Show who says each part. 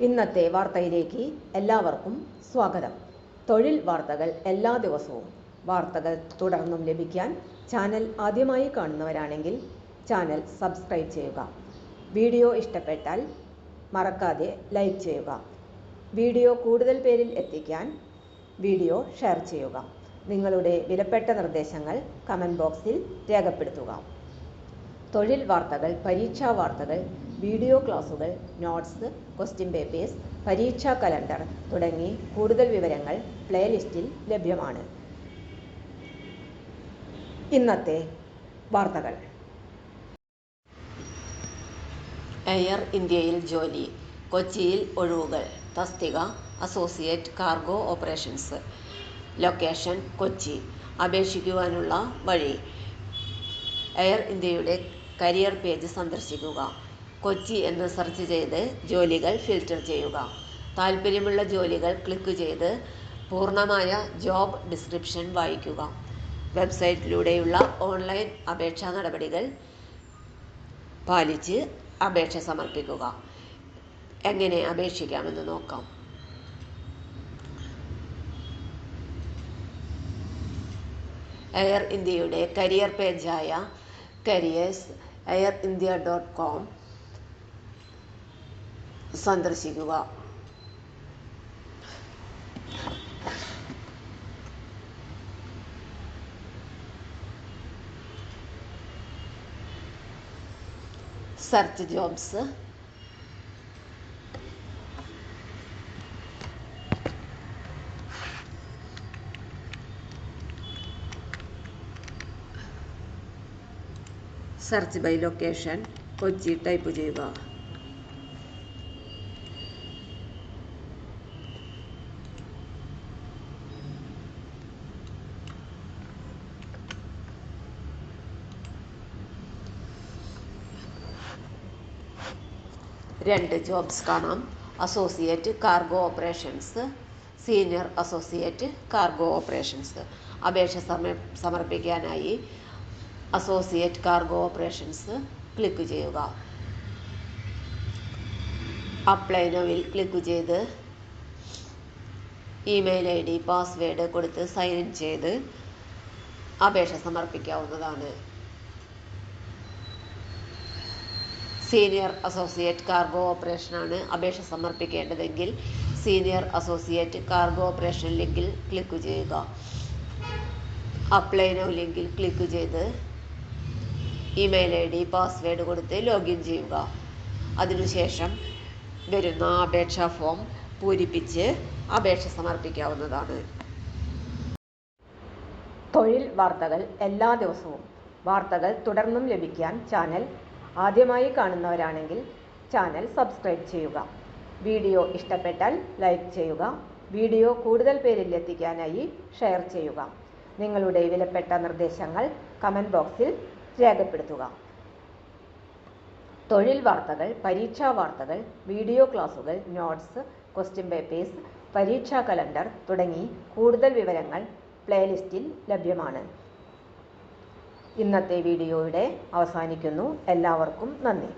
Speaker 1: ഇന്നത്തെ വാർത്തയിലേക്ക് എല്ലാവർക്കും സ്വാഗതം. തൊഴിൽ വാർത്തകൾ എല്ലാ ദിവസവും വാർത്തകൾ തുടർന്നും ലഭിക്കാൻ ചാനൽ ആദ്യമായി കാണുന്നവരാണെങ്കിൽ ചാനൽ സബ്സ്ക്രൈബ് ചെയ്യുക. വീഡിയോ ഇഷ്ടപ്പെട്ടാൽ മറക്കാതെ ലൈക്ക് ചെയ്യുക. വീഡിയോ കൂടുതൽ പേരിൽ എത്തിക്കാൻ വീഡിയോ ഷെയർ ചെയ്യുക. നിങ്ങളുടെ വിലപ്പെട്ട നിർദ്ദേശങ്ങൾ കമൻറ്റ് ബോക്സിൽ രേഖപ്പെടുത്തുക. തൊഴിൽ വാർത്തകൾ, പരീക്ഷാ വാർത്തകൾ, വീഡിയോ ക്ലാസുകൾ, നോട്ട്സ്, ക്വസ്റ്റ്യൻ പേപ്പേഴ്സ്, പരീക്ഷാ കലണ്ടർ തുടങ്ങി കൂടുതൽ വിവരങ്ങൾ പ്ലേലിസ്റ്റിൽ ലഭ്യമാണ്. ഇന്നത്തെ വാർത്തകൾ. എയർ ഇന്ത്യയിൽ ജോലി, കൊച്ചിയിൽ ഒഴിവുകൾ. തസ്തിക associate cargo operations. Location Kochi. അപേക്ഷിക്കുവാനുള്ള വഴി: എയർ ഇന്ത്യയുടെ കരിയർ പേജ് സന്ദർശിക്കുക. കൊച്ചി എന്ന് സെർച്ച് ചെയ്ത് ജോലികൾ ഫിൽറ്റർ ചെയ്യുക. താൽപ്പര്യമുള്ള ജോലികൾ ക്ലിക്ക് ചെയ്ത് പൂർണ്ണമായ ജോബ് ഡിസ്ക്രിപ്ഷൻ വായിക്കുക. വെബ്സൈറ്റിലൂടെയുള്ള ഓൺലൈൻ അപേക്ഷാ നടപടികൾ പാലിച്ച് അപേക്ഷ സമർപ്പിക്കുക. എങ്ങനെ അപേക്ഷിക്കാമെന്ന് നോക്കാം. എയർ ഇന്ത്യയുടെ കരിയർ പേജായ careers.airindia.com സന്ദർശിക്കുക. Search jobs. Search by location Kochi type ചെയ്യുക. രണ്ട് ജോബ്സ് കാണാം. Associate cargo operations, senior associate cargo operations. അപേക്ഷ സമർപ്പിക്കാനായി അസോസിയേറ്റ് കാർഗോ ഓപ്പറേഷൻസ് ക്ലിക്ക് ചെയ്യുക. അപ്ലൈ നൗവിൽ ക്ലിക്ക് ചെയ്ത് ഇമെയിൽ ID, പാസ്വേഡ് കൊടുത്ത് സൈൻ ഇൻ ചെയ്ത് അപേക്ഷ സമർപ്പിക്കാവുന്നതാണ്. സീനിയർ അസോസിയേറ്റ് കാർഗോ ഓപ്പറേഷനാണ് അപേക്ഷ സമർപ്പിക്കേണ്ടതെങ്കിൽ സീനിയർ അസോസിയേറ്റ് കാർഗോ ഓപ്പറേഷൻ ലിങ്കിൽ ക്ലിക്ക് ചെയ്യുക. അപ്ലൈ നൗ ലിങ്കിൽ ക്ലിക്ക് ചെയ്ത് ഇമെയിൽ ID, പാസ്വേഡ് കൊടുത്ത് ലോഗിൻ ചെയ്യുക. അതിനുശേഷം വരുന്ന അപേക്ഷാ ഫോം പൂരിപ്പിച്ച് അപേക്ഷ സമർപ്പിക്കാവുന്നതാണ്. തൊഴിൽ വാർത്തകൾ എല്ലാ ദിവസവും വാർത്തകൾ തുടർന്നും ലഭിക്കാൻ ചാനൽ ആദ്യമായി കാണുന്നവരാണെങ്കിൽ ചാനൽ സബ്സ്ക്രൈബ് ചെയ്യുക. വീഡിയോ ഇഷ്ടപ്പെട്ടാൽ ലൈക്ക് ചെയ്യുക. വീഡിയോ കൂടുതൽ പേരിൽ എത്തിക്കാനായി ഷെയർ ചെയ്യുക. നിങ്ങളുടെ വിലപ്പെട്ട നിർദ്ദേശങ്ങൾ കമൻറ്റ് ബോക്സിൽ രേഖപ്പെടുത്തുക. തൊഴിൽ വാർത്തകൾ, പരീക്ഷാ വാർത്തകൾ, വീഡിയോ ക്ലാസുകൾ, നോട്ട്സ്, ക്വസ്റ്റ്യൻ പേപ്പേഴ്സ്, പരീക്ഷാ കലണ്ടർ തുടങ്ങി കൂടുതൽ വിവരങ്ങൾ പ്ലേലിസ്റ്റിൽ ലഭ്യമാണ്. ഇന്നത്തെ വീഡിയോയുടെ അവസാനിക്കുന്നു. എല്ലാവർക്കും നന്ദി.